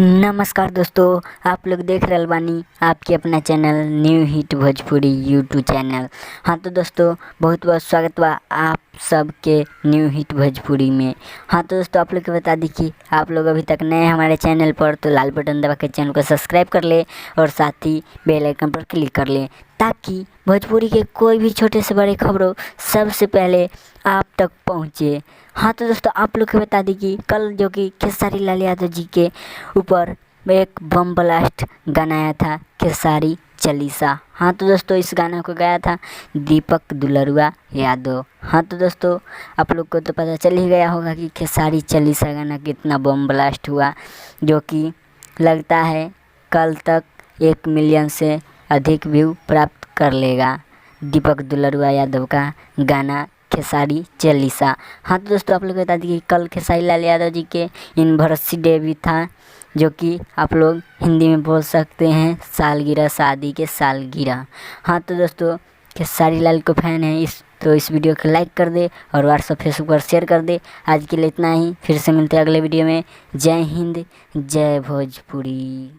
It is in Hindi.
नमस्कार दोस्तों, आप लोग देख रहल बानी आपके अपना channel new hit Bhojpuri YouTube channel. हाँ तो दोस्तों, बहुत बहुत स्वागत बा आप सबके न्यू हिट भोजपुरी में। हाँ तो दोस्तों, आप लोग को बता दी कि आप लोग अभी तक नए हमारे चैनल पर तो लाल बटन दबा के चैनल को सब्सक्राइब कर ले और साथ ही बेल आइकन पर क्लिक कर ले, ताकि भोजपुरी के कोई भी छोटे से बड़े खबरों सबसे पहले आप तक पहुँचे। हाँ तो दोस्तों, आप लोग को बता दी कि कल जो कि खेसारी लाल यादव जी के ऊपर एक बम ब्लास्ट गाना आया था, खेसारी चालीसा। हाँ तो दोस्तों, इस गाना को गाया था दीपक दुलरुआ यादव। हाँ तो दोस्तों, आप लोग को तो पता चल ही गया होगा कि खेसारी चालीसा गाना कितना बम ब्लास्ट हुआ, जो कि लगता है कल तक 1 मिलियन से अधिक व्यू प्राप्त कर लेगा दीपक दुलरुआ यादव का गाना खेसारी चालीसा। हाँ तो दोस्तों, आप लोग बता दी कि कल खेसारी लाल यादव जी के एनिवर्सरी डे भी था, जो कि आप लोग हिंदी में बोल सकते हैं सालगिरह, शादी के सालगिरह। हाँ तो दोस्तों, खेसारी लाल को फैन है इस वीडियो को लाइक कर दे और व्हाट्सएप फेसबुक पर शेयर कर दे। आज के लिए इतना ही, फिर से मिलते हैं अगले वीडियो में। जय हिंद, जय भोजपुरी।